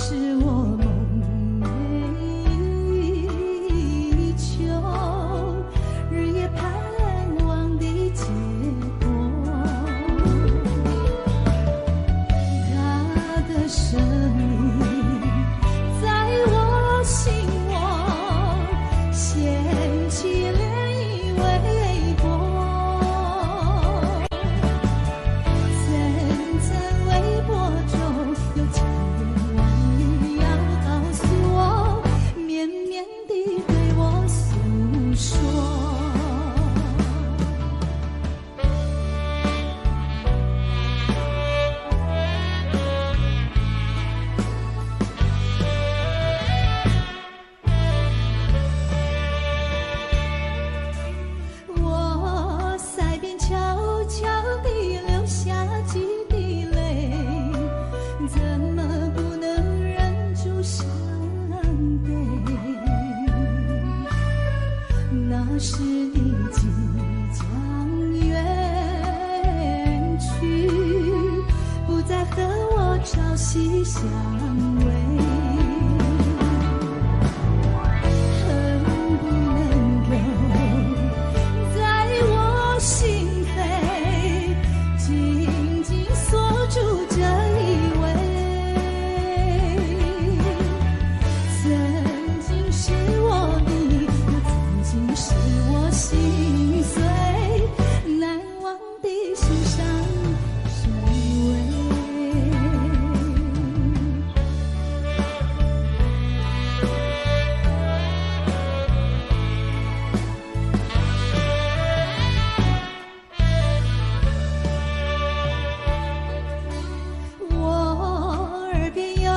是我梦寐以求，日夜盼望的结果。他的生命在我心窝掀起涟漪微波，层层微波中有千言万语要告诉我，绵绵地对我诉说。我腮边悄悄地流下几滴泪，怎么不能忍住伤悲？那时你即将远去，不再和我朝夕相偎。恨不能够在我心扉紧紧锁住这一位，曾经是我的，又曾经是我心碎，难忘的心上谁为？我耳边有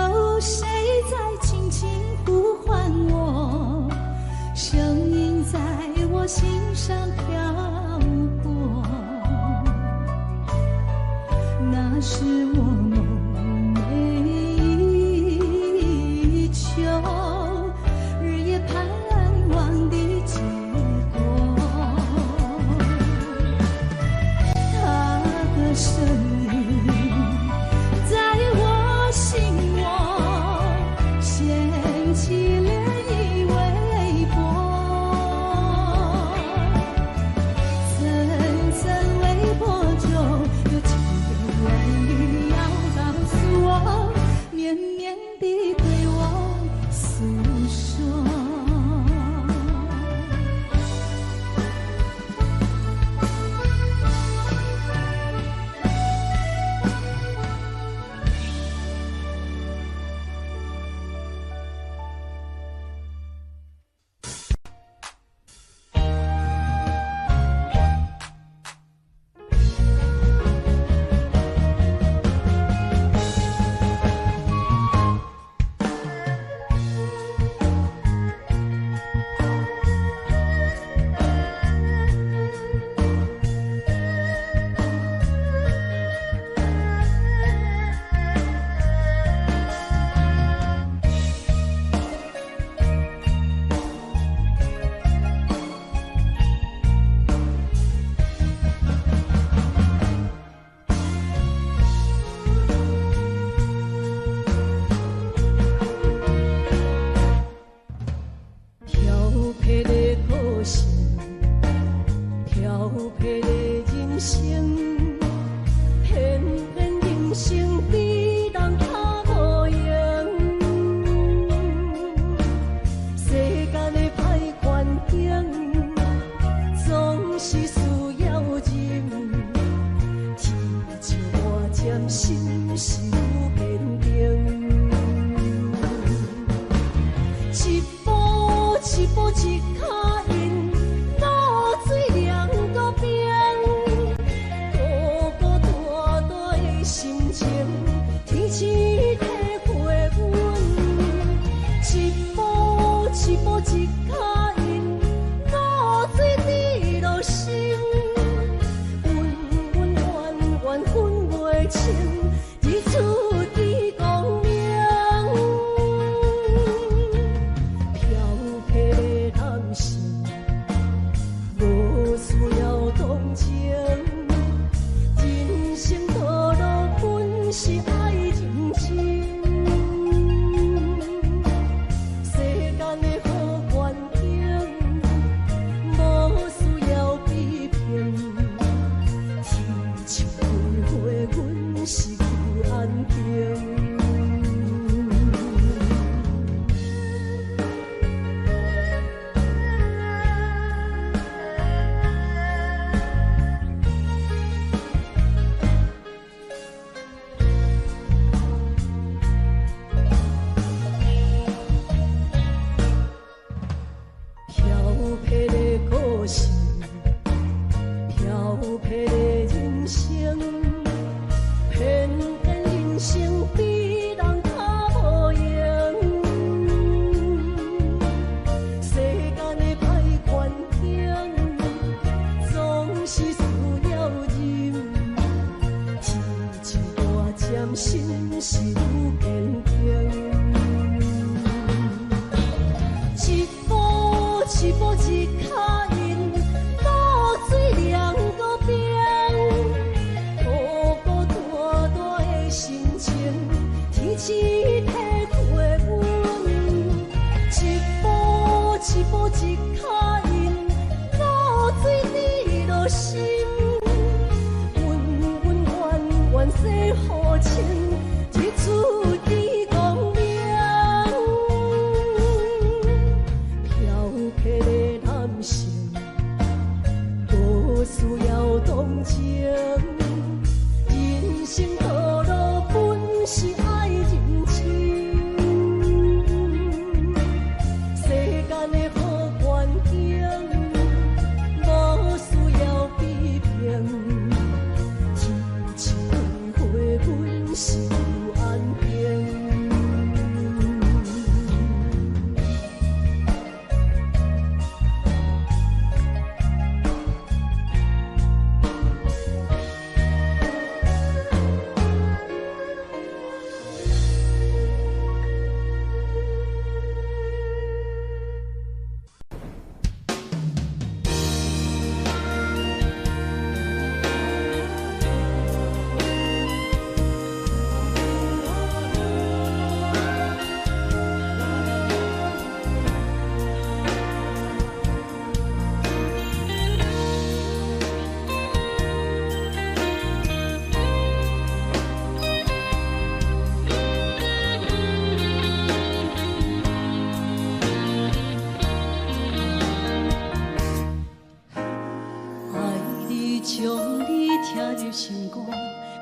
谁在轻轻呼唤我，声音在我心上飘过，那是我梦寐以求，日夜盼望的结果。他的声音在我心窝掀起涟漪微波，层层微波中有千言万语要告诉我，绵绵地对我诉说。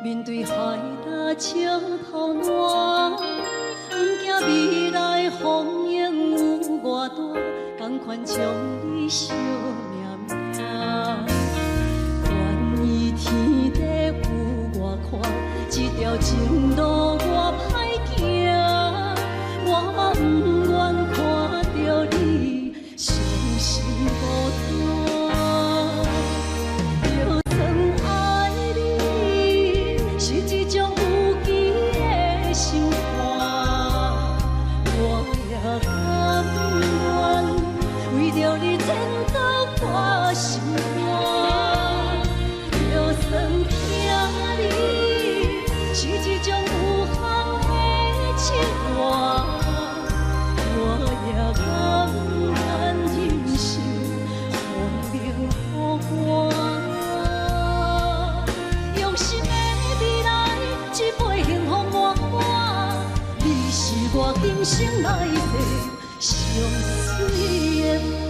面对海大笑头烂，不惊未来风影有偌大，同款将你惜命命。愿意天地有我看，这条情路我歹行，我嘛不愿看着你伤心孤单。就算爱你是一种有机的想法，我也甘愿为着你前途我心肝。就算疼你是一种有限的情话，我也甘愿忍受风冰雨寒。用心的未来，一杯幸福满满，你是我今生来世上水的花。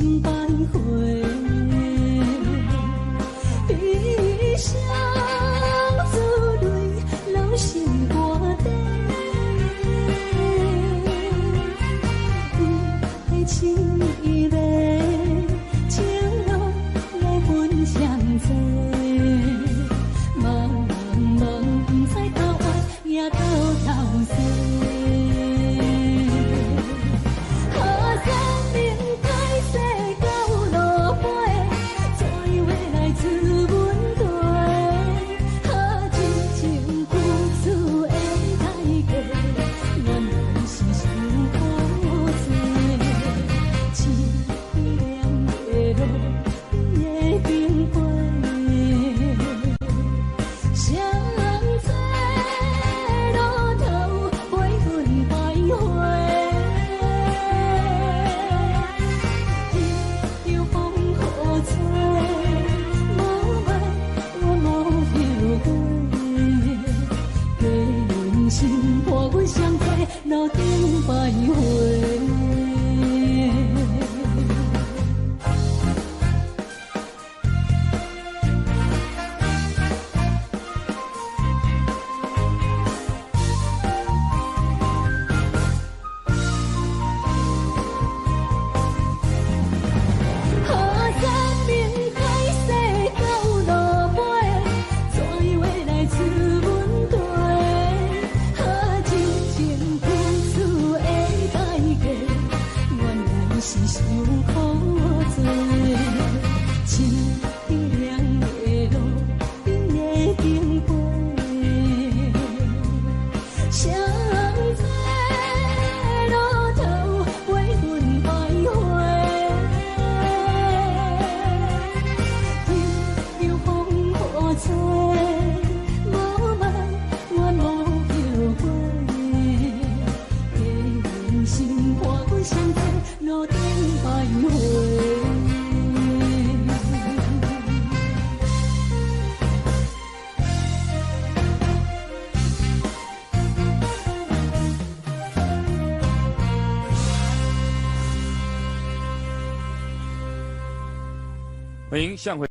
千百回，悲伤珠泪流成歌底，有情意嘞，情路来分相济，茫茫不知到爱也到头西。路顶徘徊。欢迎向回。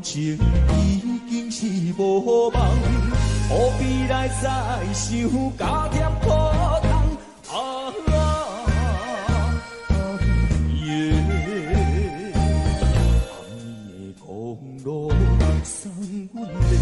情已经是无望，何必来再想加添苦痛？夜，暗夜的公路送阮的离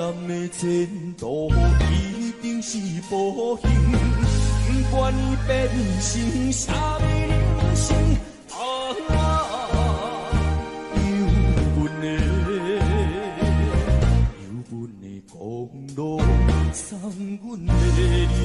人的前途已经是无形，不愿意变成什么人生。公路送阮的离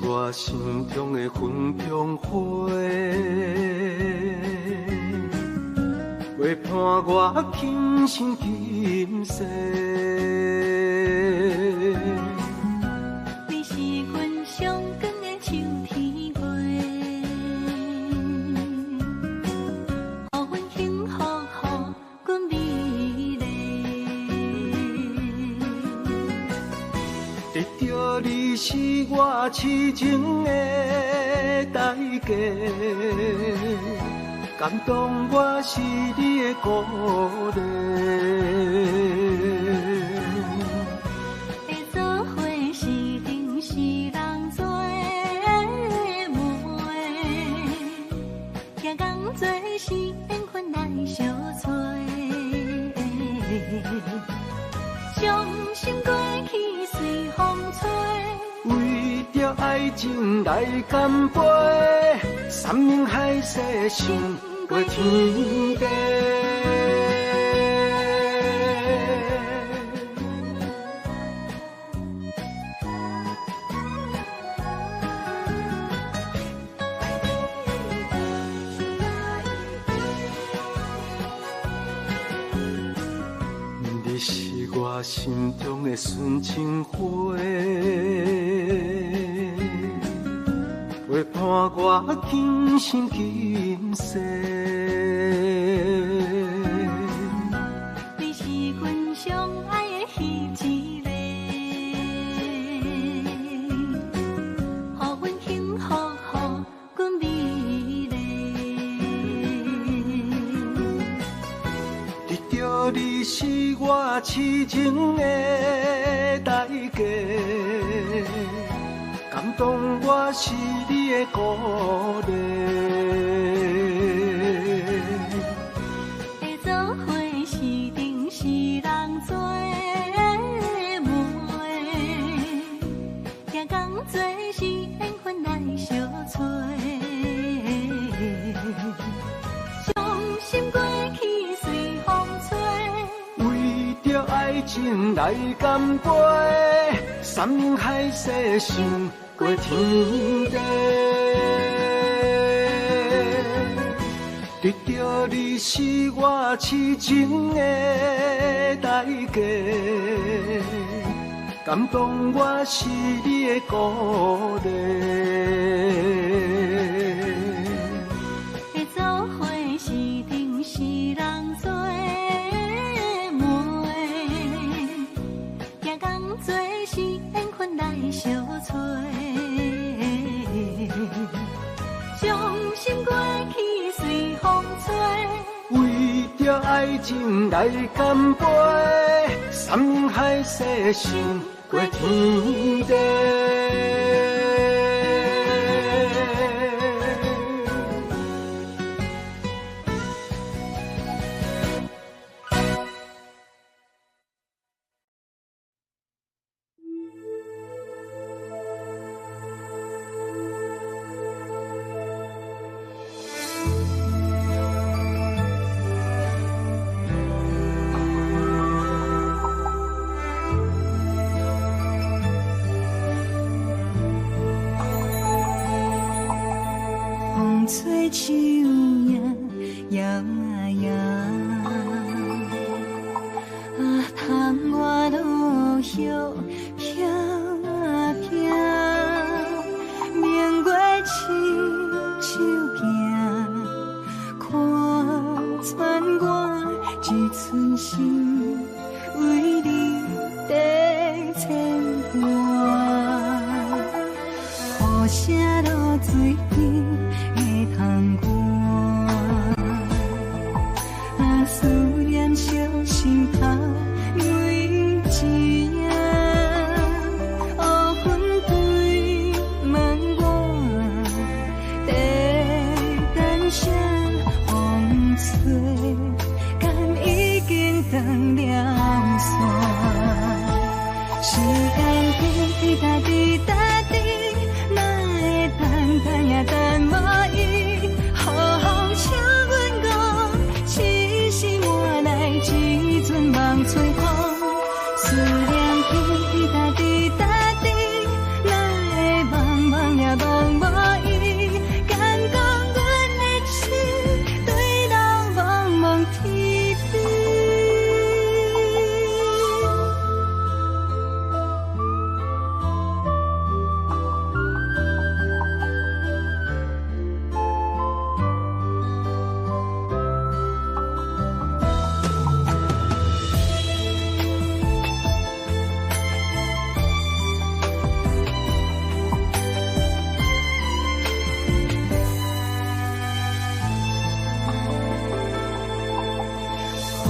我心中的云中花，陪伴我今生今世。你是阮上光的秋天月，予阮幸福，予阮美丽。得到你是我痴情的代价，感动我是你的鼓励。会做伙是定是人做梦，行工做是缘分来相找。伤心过去随风吹。为着爱情来干杯，山盟海誓想过天地。你是我心中的纯情花，陪伴我今生今世。你是阮上爱的彼一个，予阮幸福，予阮美丽。得到你是我痴情的代价，感动我是你的鼓励。会做伙是定是人做梦，行工做是缘分来相找。伤心过去随风吹，为着爱情来干杯，山盟海誓想过天地。得到你是我痴情的代价，感动我是你的鼓励。会做伙是定是人做梦，行工做是缘分来相找。伤心过去随风吹，为着爱情来干杯，山盟海誓想过天地。风吹树影摇啊摇。石飘啊飘，明月亲手行，看穿我一寸心，为你在牵挂。雨声落水边会通寒，啊思念烧心头。时间滴答滴答滴，哪会等呀等无伊？雨风请阮讲，痴心换来一阵梦吹风。思念滴答滴答滴，哪会茫茫呀茫无伊？敢讲阮的心对人茫茫天边。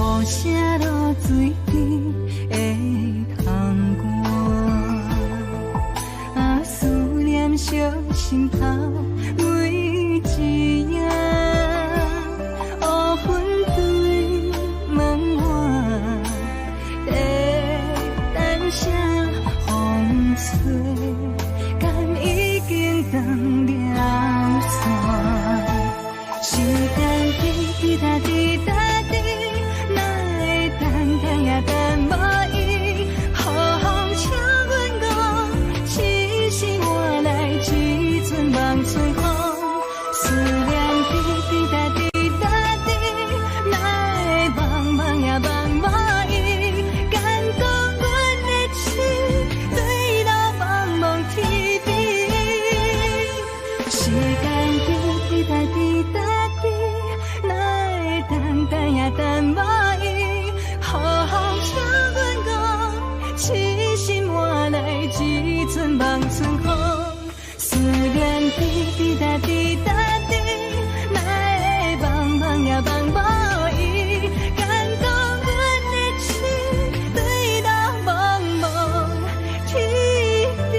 雨声落水边会通寒，啊思念烧心头为一夜，乌云对门外，在等啥风吹，敢已经断了线，时间滴答滴答滴。等无伊，雨风请阮讲，痴心换来一阵梦吹风。思念滴答滴答滴，哪会茫茫呀茫无伊？敢讲阮的心对人茫茫天边。时间滴答滴答滴，哪会等呀等无伊？雨风请阮讲，痴心换来一阵梦春风。思念滴答滴答滴，哪会茫茫呀茫无伊？敢讲阮的心对人茫茫天边。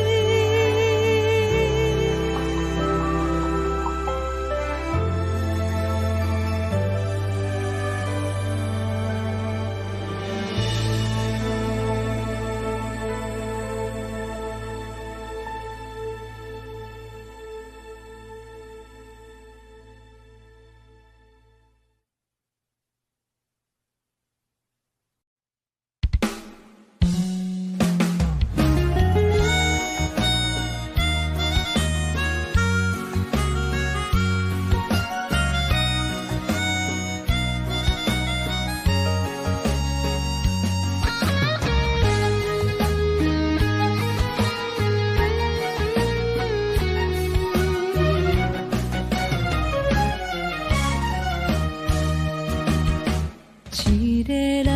一个人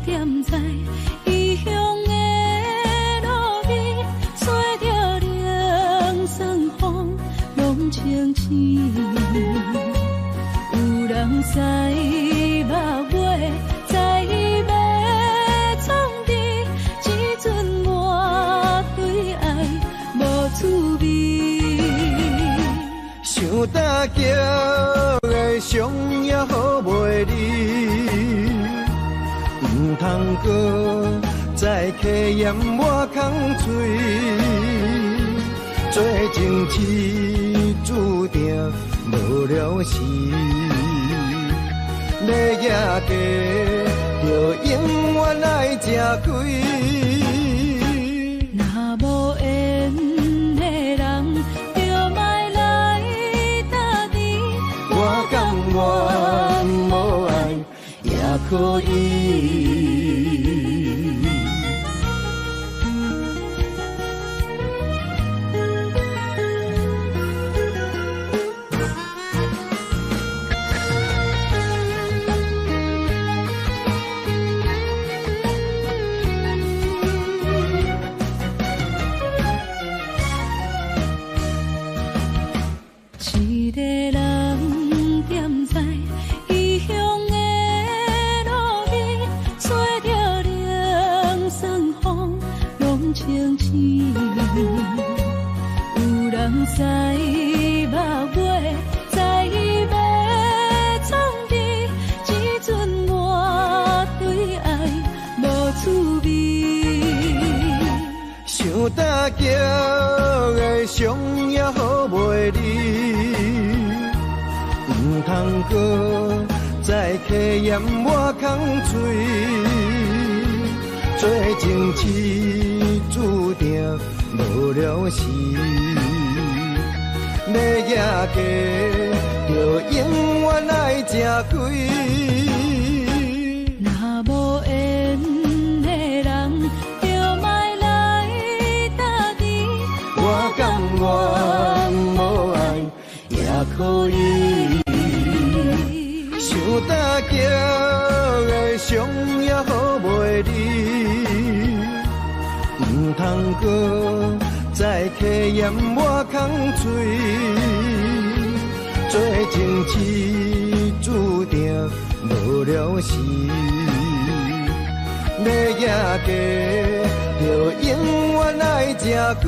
踮在异乡的路边，吹着凉爽风，拢清醒。有人知目尾，知要创治，一阵我对爱无滋味。想搭桥的伤也好袂离，唔通搁再客嫌我空嘴，做情痴注定无了时，要夜家就永远来吃亏。若无缘的人，就莫来打你。我甘愿无爱也可以。一个人踮在异乡的路边，吹着凉爽风，拢清醒。有人知目尾，知要创治，只准我对爱无趣味。想大桥的伤也好袂离，唔通搁再客嫌我空嘴，做情痴注定无了时。要野家，就永远爱吃亏。若无缘的人，就莫来搭敌。我甘愿无爱也可以，想大桥的伤也好袂离，唔通搁再客嫌我空嘴，做情痴注定无了时。要野家，就永远爱吃亏。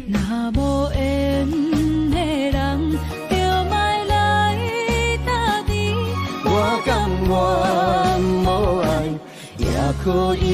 若无缘的人，就莫来搭敌。我甘愿无爱也可以。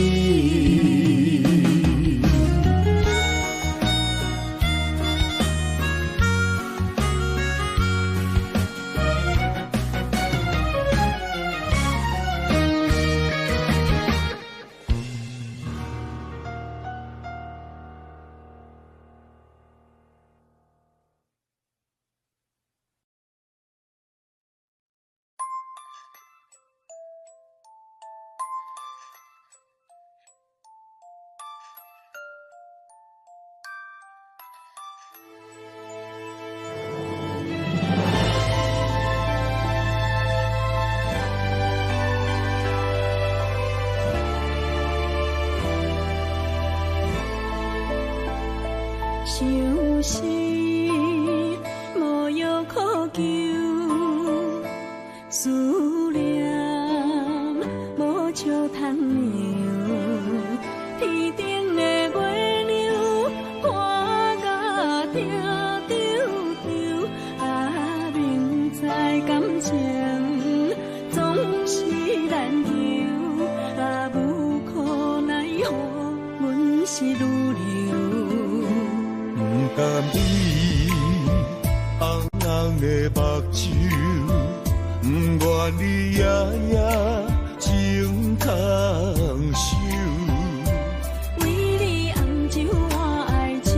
想是无药可救，思念无笑通描。天顶的月亮看甲定丢丢，啊，明知感情总是难求，啊，无可奈何，阮是愈流。甘伊红红的目睭，不愿你夜夜情空守。为你红酒换哀愁，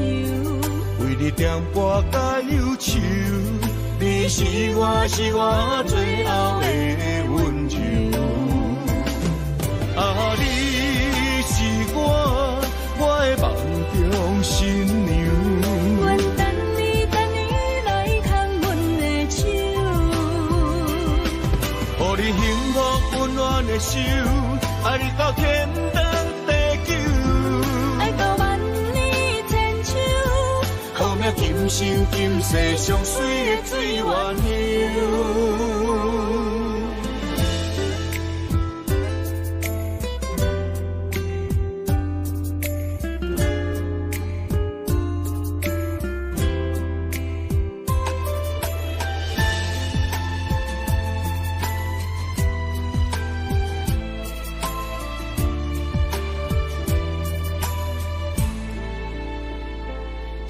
为你点播甲忧愁，你是我最后的温柔。啊，你是我的梦中新娘。阮等你来牵阮的手，予你幸福温暖的手，爱你到天长地久，爱到万年千秋，好命今生今世上水的水源流。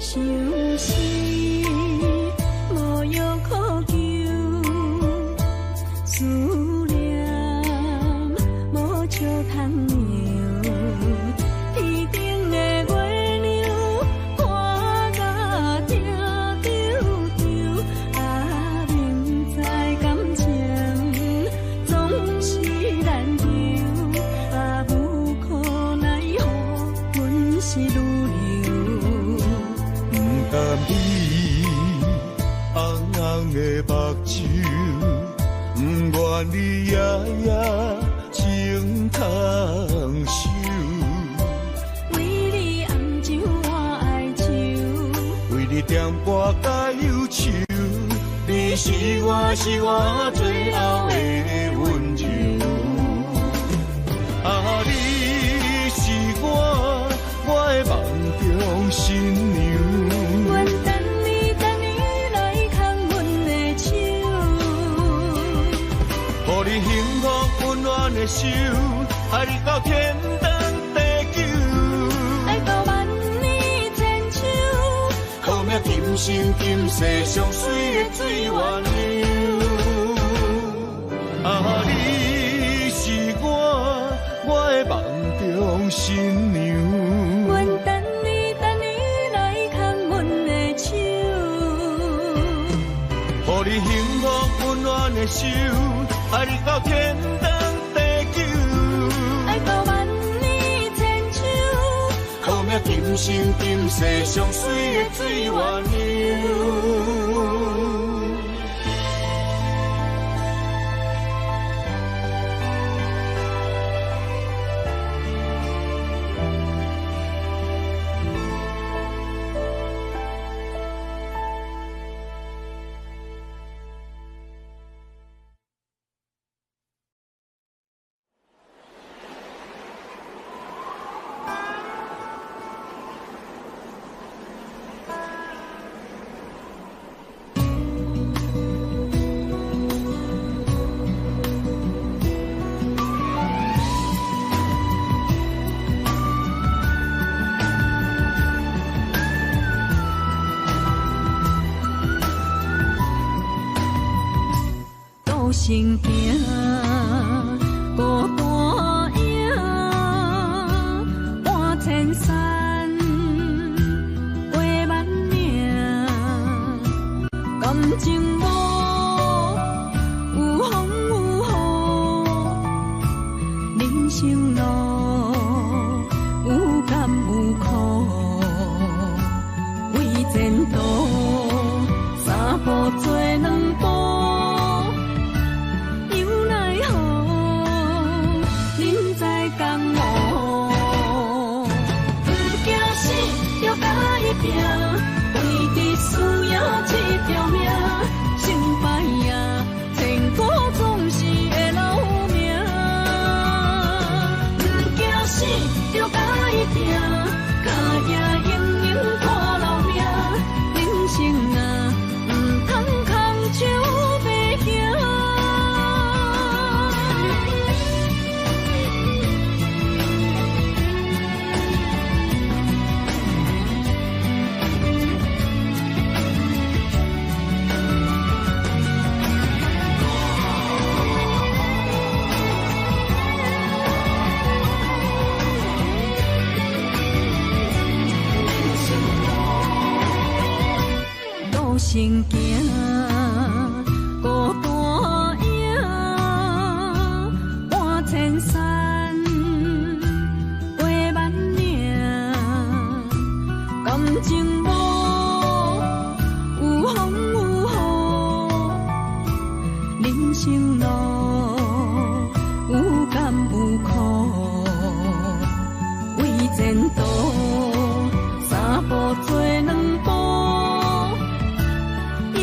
想是无药可救，思念无笑通描。天顶的月亮看甲定丢丢，啊，明知感情总是难求，啊，无可奈何，阮是愈流。甘你红红的目睭，不愿你夜夜情空守。为你红酒换哀愁，为你点拨甲忧愁，你是我最后的温柔。啊，你是我的梦中新娘。阮等你来牵阮的手，予你幸福温暖的手，爱你到天长地久，爱到万年千秋。好命今生今世上水的水源流。啊，你是我的梦中新娘。阮等你来牵阮的手，予你幸福温暖的手，爱你到天长地久，爱到万年千秋。好命今生今世上水的水源流。心行，孤单影，半千山，画万名，感情无有风有雨，人生路有甘有苦，为前途三步做两步。为伫需要这条命，成败呀，千古总是会留名。不惊死，就甲伊拼，脚也硬硬看老命。人生啊，唔通空手白行。行行，孤单影，半千山，画万名，感情无有风有雨，人生路有甘有苦，为前途三步做两步。有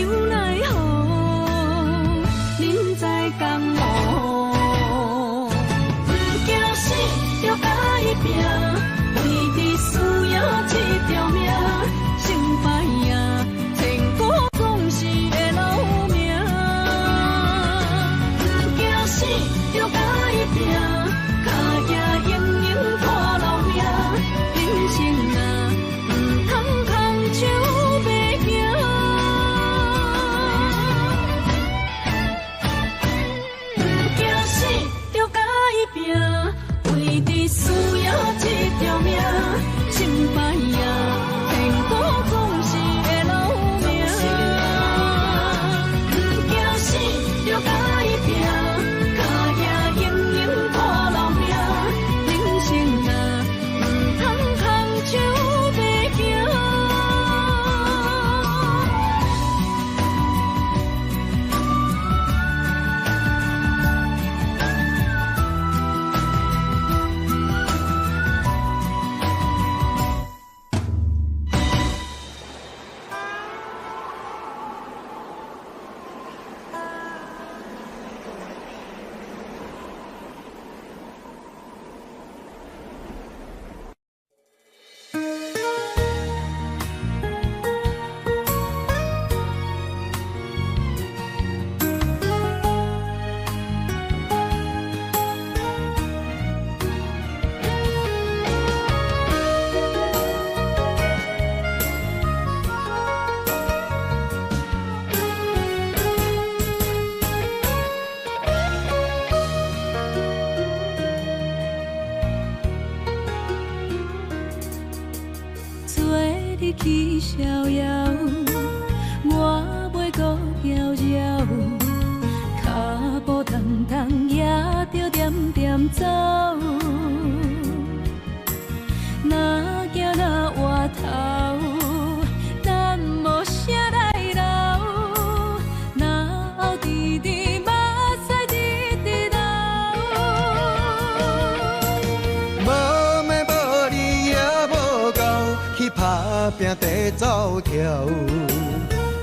跳，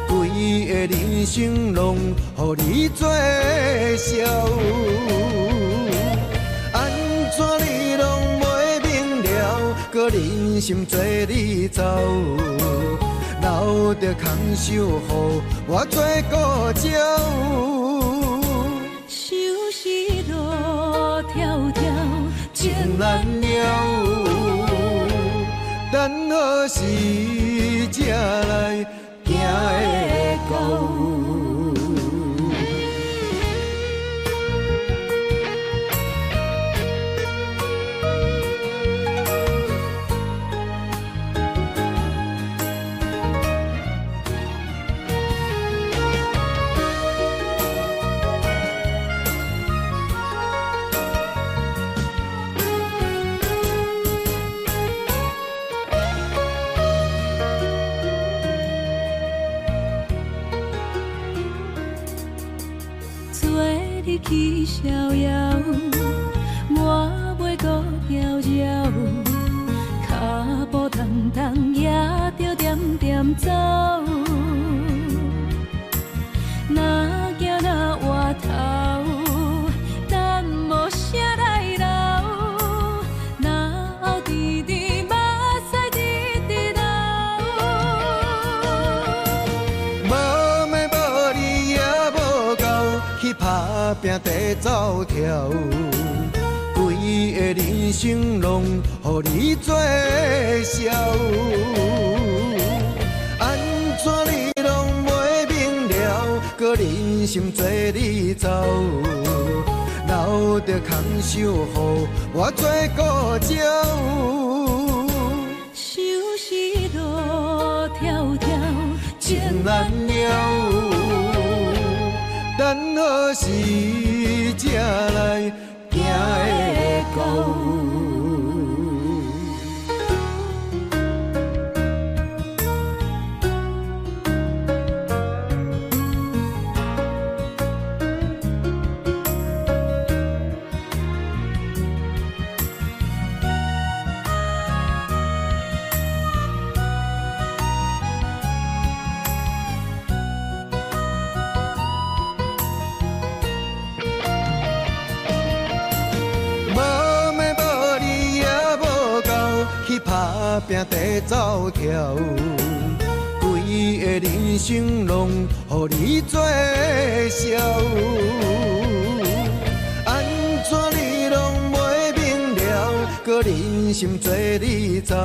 规个人生拢予你做笑。安怎你拢袂明了，搁忍心做你走，留着空手予我做顾鸟。想是路迢迢，情难了。等何时才来行会到？去逍遥，我袂搁扰扰，脚步重重也着点点走。若行若回头，咱无啥来留，若后直直目屎直直流。无咩无理也无够，去打拼地走跳，规个人生拢予你做笑。安怎你拢袂明了，搁忍心做你走，留着空手予我做顾鸟。想是路迢迢，情难了。等何时才来行会到？打拼地走跳，规个人生拢予你做笑。安怎你拢袂明了，搁忍心做你走，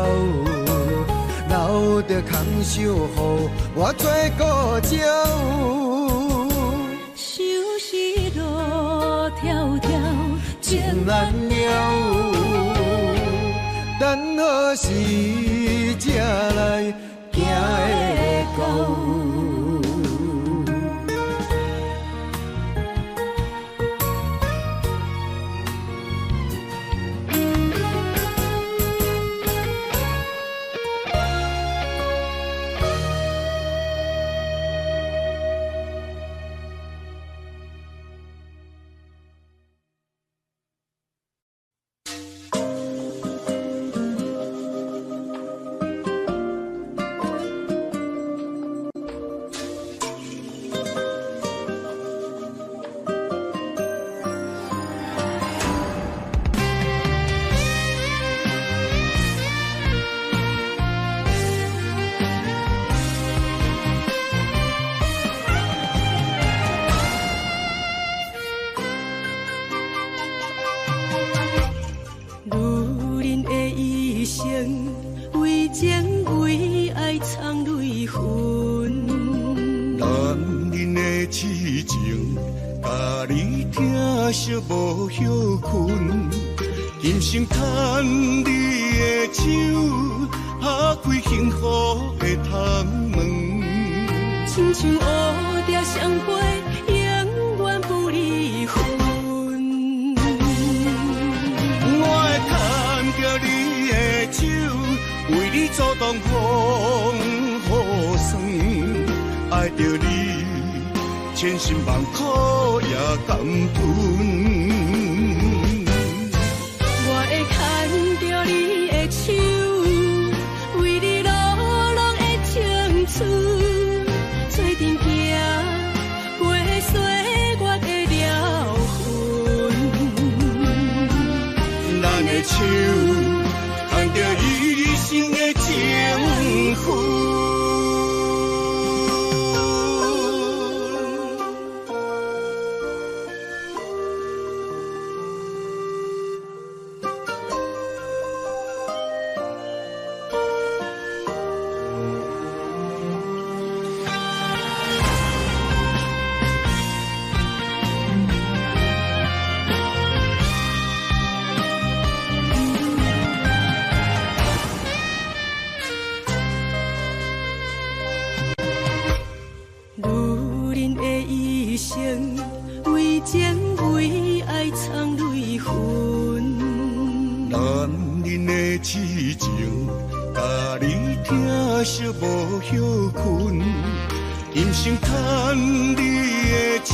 留着空手予我做顾鸟。想是路迢迢，情难了。等何时才来行会到？为情为爱藏泪痕，男人的痴情，甲你疼惜无歇困。今生牵你的手，打开幸福的窗门。亲像乌蝶相陪，永远不离分。我会牵着你的手，为你阻挡风雨霜，爱着你，千辛万苦也甘吞。我会牵着你的手，为你流浪的青春，生为情为爱藏泪痕。男人的痴情，甲你疼惜无歇困。今生牵你的手，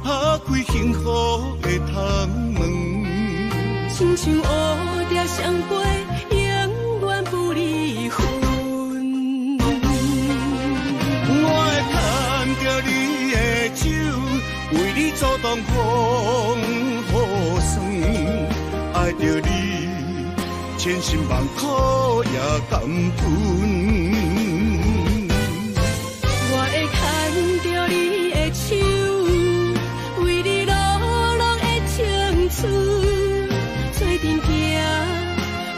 打开幸福的窗门。亲像乌蝶相陪，永远不离分。我会牵着你的手，为你阻挡风雨霜。爱着你，千辛万苦也甘吞。我会牵着你的手，为你落落的青春。做阵行，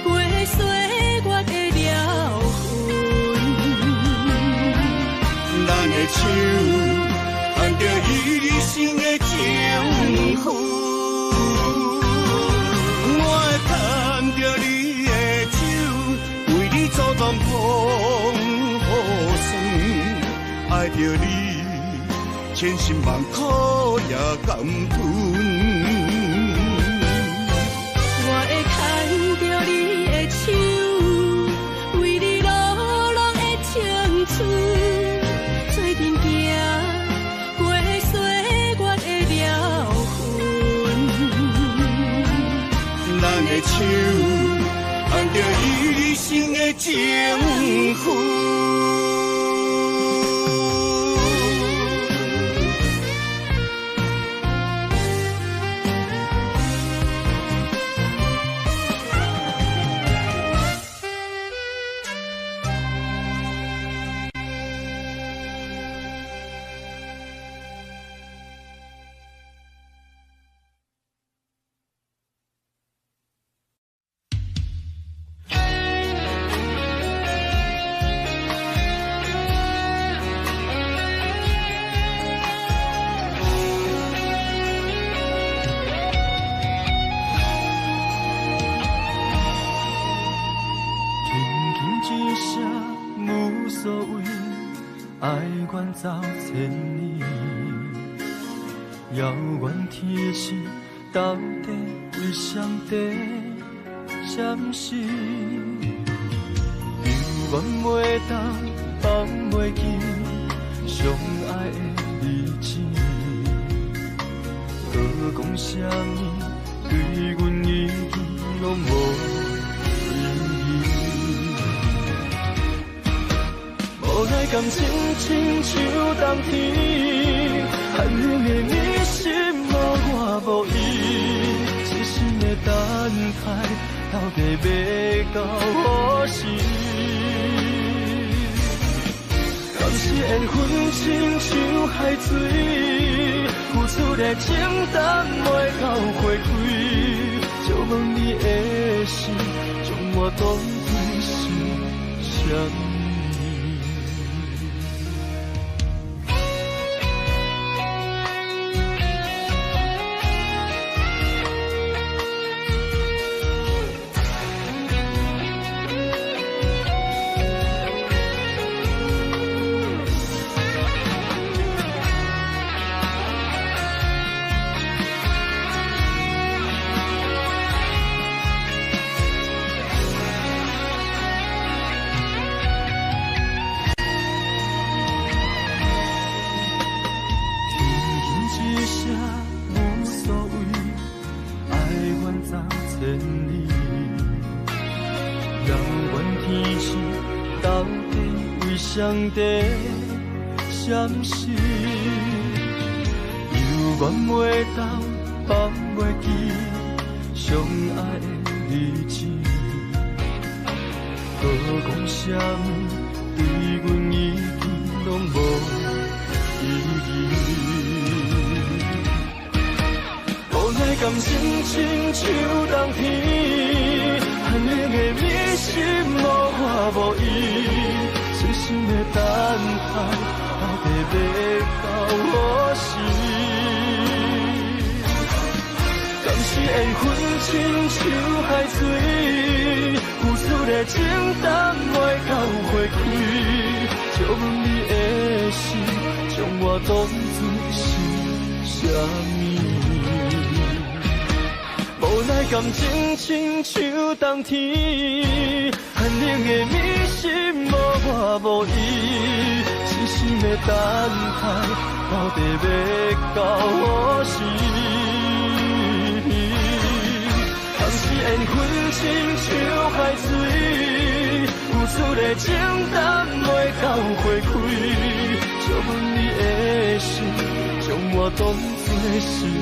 过岁月的了痕。咱的手，牵着一生的情分。我会牵着你的手，为你阻挡风雨霜。爱着你，千辛万苦也甘吞。我会牵着你的手，为你落落的青春。做阵行，过岁月的了痕。咱的手，牵着一生的情分。走千里，遥远天星到底为上帝闪烁？犹原袂当放袂记相爱的日子，搁讲啥物对阮意义拢无意义。无奈感情亲像冬天，寒冷的你心无我无伊，痴心的等待，到底要到何时？敢是缘分亲像海水，付出的情淡袂到花开，就问你的心，将我当作是啥物？上帝闪烁，犹原袂当放袂记相爱的日子，搁讲啥物对阮意义拢无意义。无奈感情亲像冬天，寒冷的你心无我无伊。痴心的等待，到底要到何时？敢是缘分亲像海水，付出的情淡袂到花开，就问你的心，将我当作什么？无奈感情亲像冬天，寒冷的暝心无我无伊，深深的等待，到底要到何时？当时缘分亲像海水，付出的情淡袂到花开，借阮你的心，将我当作是什么？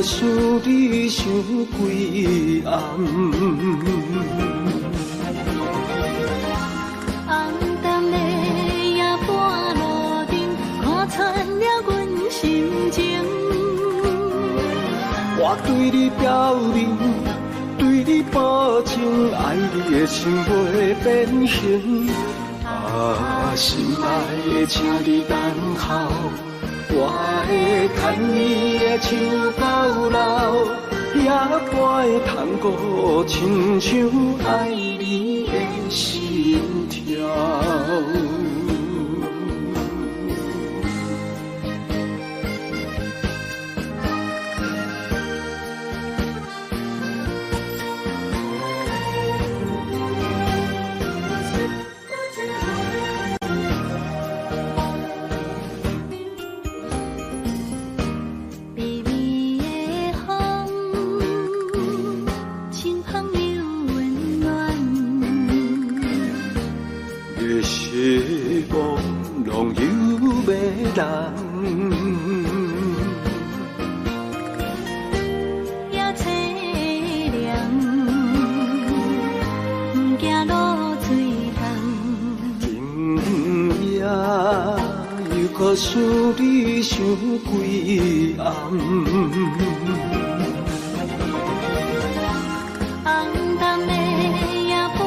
想你想几暗，红淡的夜半路灯，看穿了阮心情。我对你表明，对你保证，爱你的心袂变形。啊，心爱的，请你等候。我会牵你的手到老，也会通过亲像爱你的心跳。也凄凉，不惊露水重。今夜又搁想你想几暗，红淡的夜半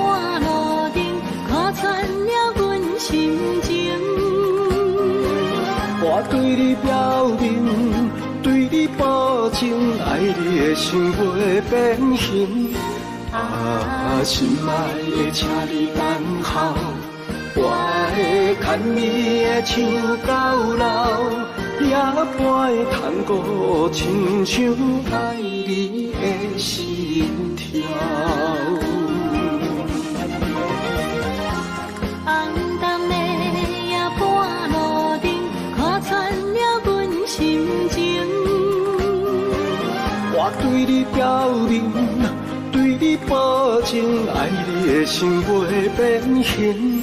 路灯，看穿了阮心情。我对你表明，对你保证，爱你的心袂变形。啊，心爱的，请你等候，我会牵你的手到老，也会通过亲像爱你的心跳。红淡的夜半路灯，看穿了阮心情。我对你表明，对你保证，爱你的心袂变形。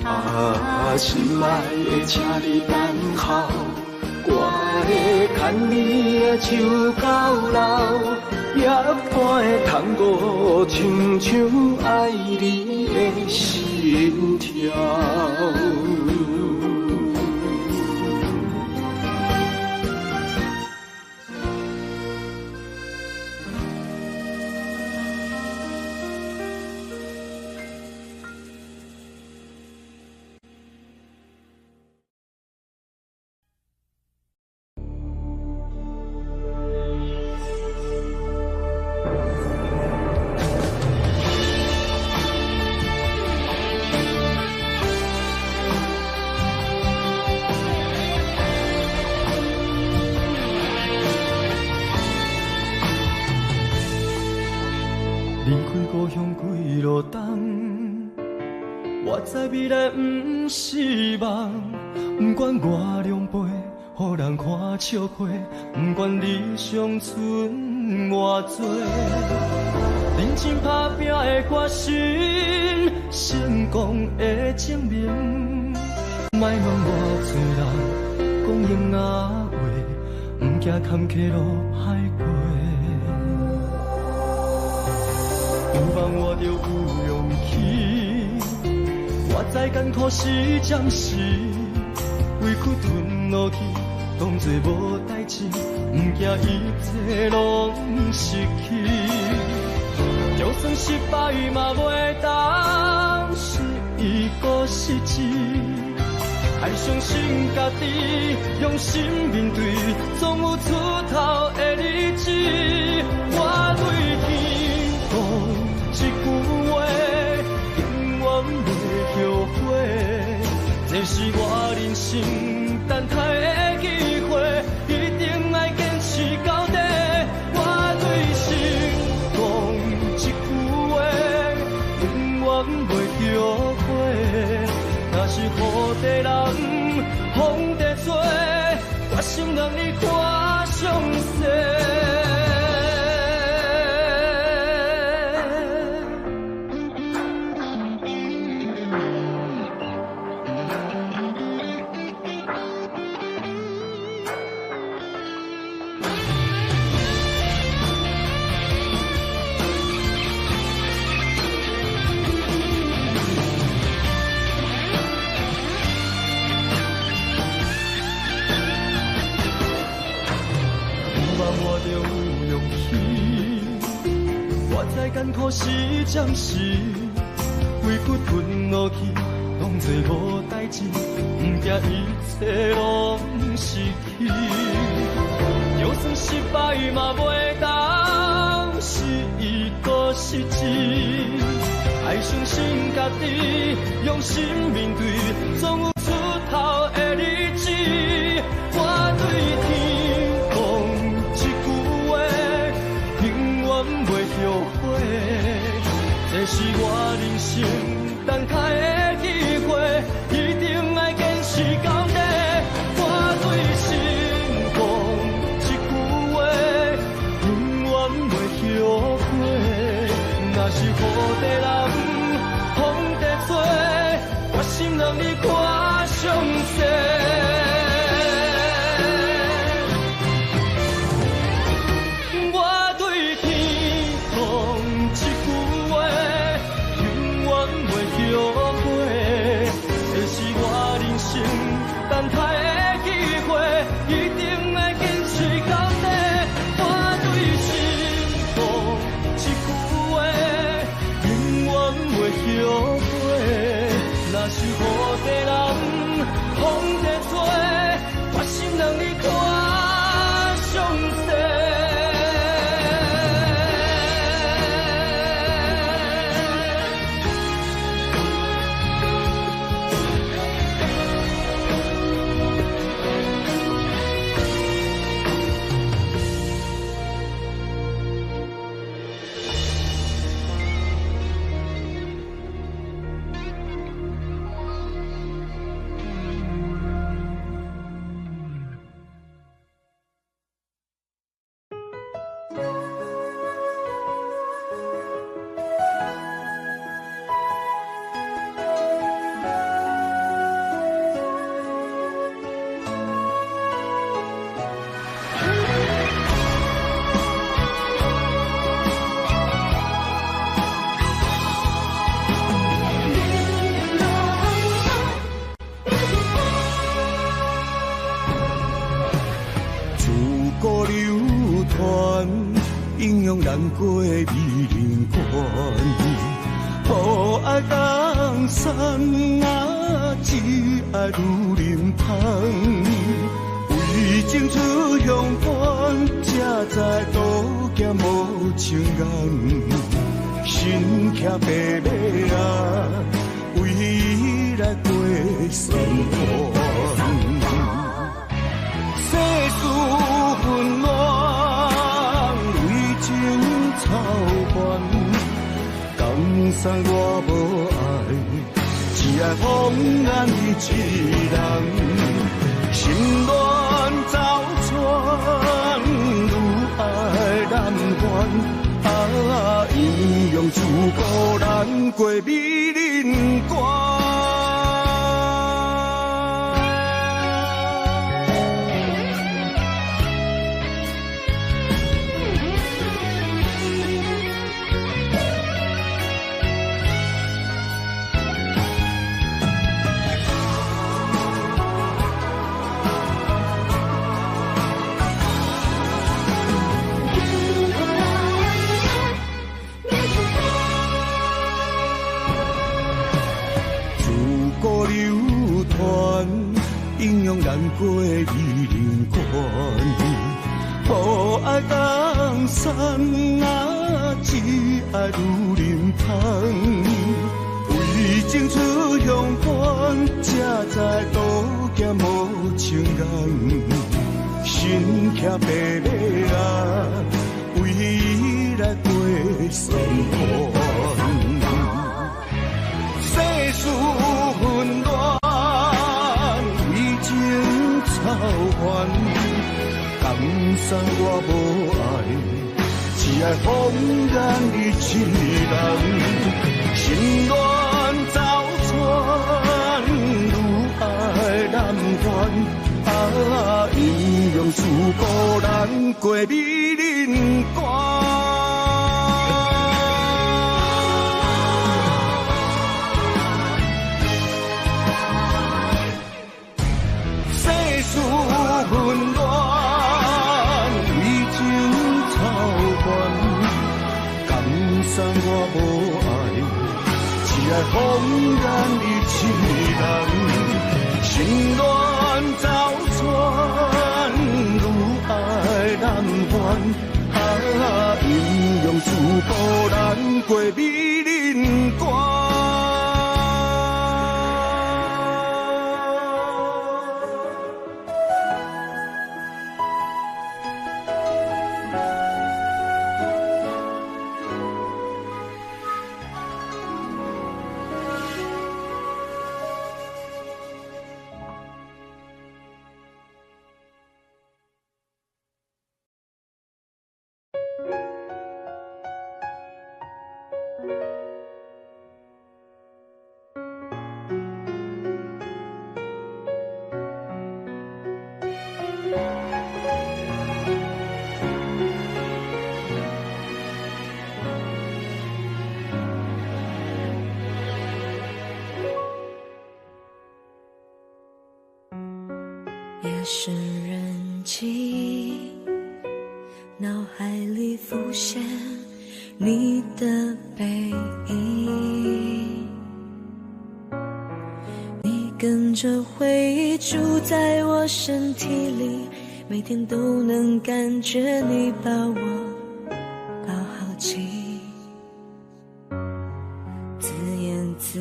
啊，心爱的，请你等候，我会牵你的手到老，也会通过亲像爱你的心跳。故乡几路东，我知未来不是梦。不管我两杯，予人看笑话，不管理想剩偌多，认真打拼的决心，成功的证明。莫问偌多人讲闲话，不惊坎坷路歹过。希望我着有勇气，我知艰苦是暂时，委屈吞落去，当作无代志，不惊一切拢失去。就算失败嘛袂当是一个失志，爱相信家己，用心面对，总有出头的日子。我对天讲一句话，永远袂后悔。这是我人生等待的机会，一定爱坚持到底。我对心讲一句话，永远袂后悔。若是雨地人，风地吹，我心让你看上世。艰苦是暂时，委屈吞落去，当作无代志，不惊一切拢失去。就算失败嘛袂当是一个失志，爱相信家己，用心面对，总有出头的日子。我对天讲一句话，永远袂后悔。这是我人生等待的机会，一定爱坚持到底。我对心讲一句话，永远袂后悔。若是雨地人，风地吹，我心让你看上世。等待的机会，一定爱坚持到底。我对心讲一句话，永远袂后悔。若是雨地人，风地吹，我心让你看上世。难过美人关，雨爱江山啊，只爱愈淋芳。为情出乡关，才知渡劫无情人。心骑白马啊，为伊来过山关。世事纷乱。草原，送我无爱，只爱风眼伊一人，心乱走船，愈爱难还。阴阳自古难过美人关。阴阳难过美人关，无爱江山啊，只爱女人香。为情出乡关，才知渡劫无情人。身骑白马啊，为伊来过生活。世事纷乱。草原，江山我无爱，只爱风眼你一人。心乱走船，愈爱难还。阴阳自古难过美人关。混乱，为情操烦，江山我无爱，只爱风眼你一人。心乱走船，愈爱难还。阴阳自古难过美人关。夜深人静，脑海里浮现你的背影，你跟着回忆住在我身体里，每天都能感觉你把我抱好紧，自言自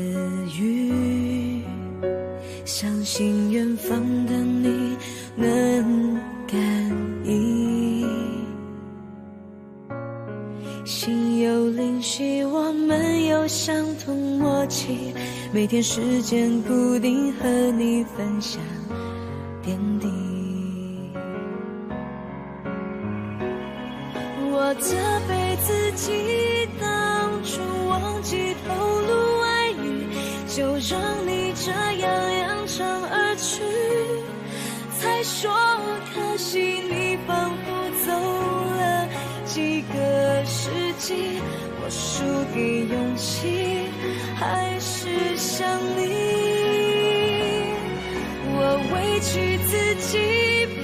语，相信远方的你能感应，心有灵犀，我们有相同默契，每天时间固定和你分享点滴。我责备自己当初忘记透露爱语，就让你这样扬长而去，才说可惜你仿佛走了几个世纪，我输给勇气还是想你，我委屈自己凭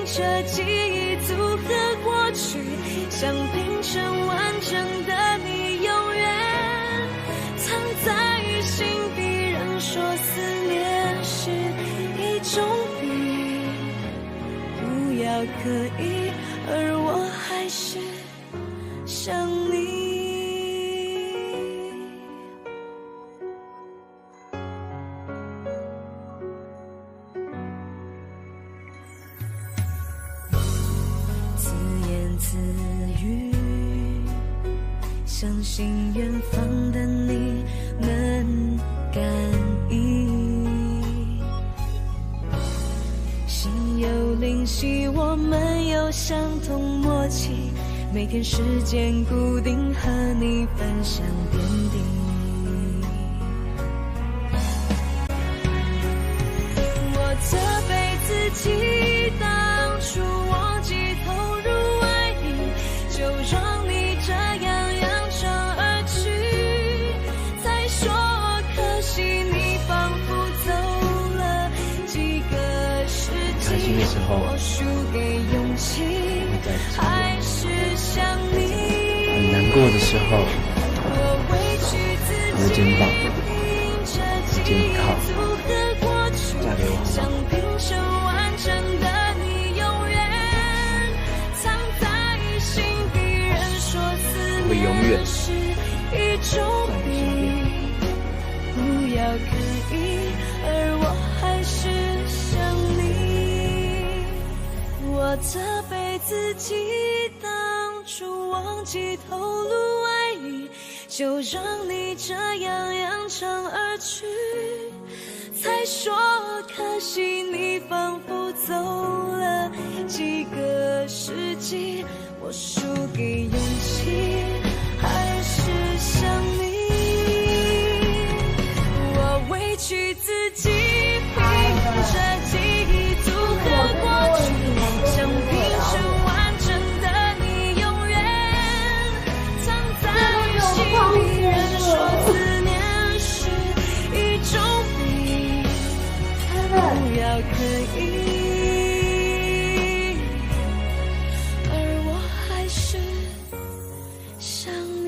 着记忆组合过去，想拼成完整的你，永远藏在心底，人说思念是一种病，不要刻意，而我还是想你。自言自语，相信远方的你能感应，心有灵犀，我们有相同默契，每天时间固定，和你分享点滴。我责备自己，当初忘记投入爱你，就让你这样扬长而去。再说可惜，你仿佛走了几个世纪，我输给勇气，还是想你。很难过的时候，我的肩膀，肩靠，嫁给我好吗？完整的你永远藏在心底，人说思念是一种病，不要刻意，而我还是想你。我责备自己，当初忘记透露爱意，就让你这样扬长而去。才说可惜，你仿佛走了几个世纪，我输给勇气，还是想你。我委屈自己，凭着记忆组合过去，想拼成完整的你，永远藏在心里。人说思念是一种病，不要刻意，而我还是想你。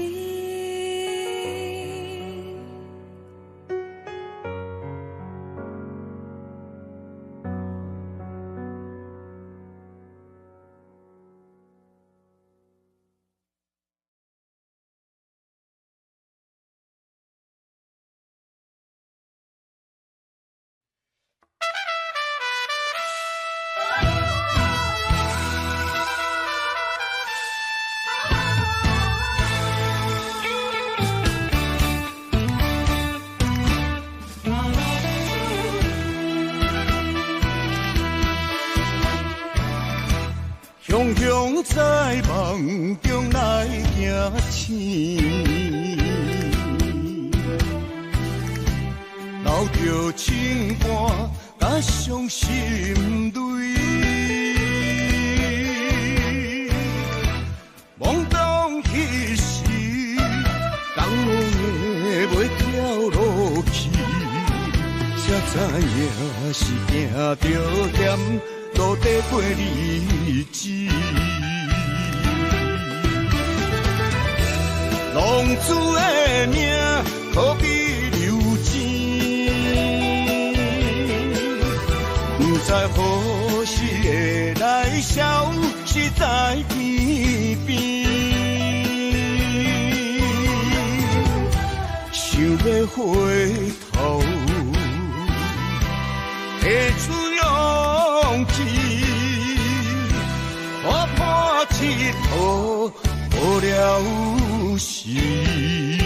雄雄在梦中来行醒，留着情歌甲伤心泪，懵懂彼时，江的袂跳落去，才知影是行着险。路底过日子，浪子的命可比流钱，不知何时会来消失在边边，想要回头，提出勇气，我破铁头，无了时。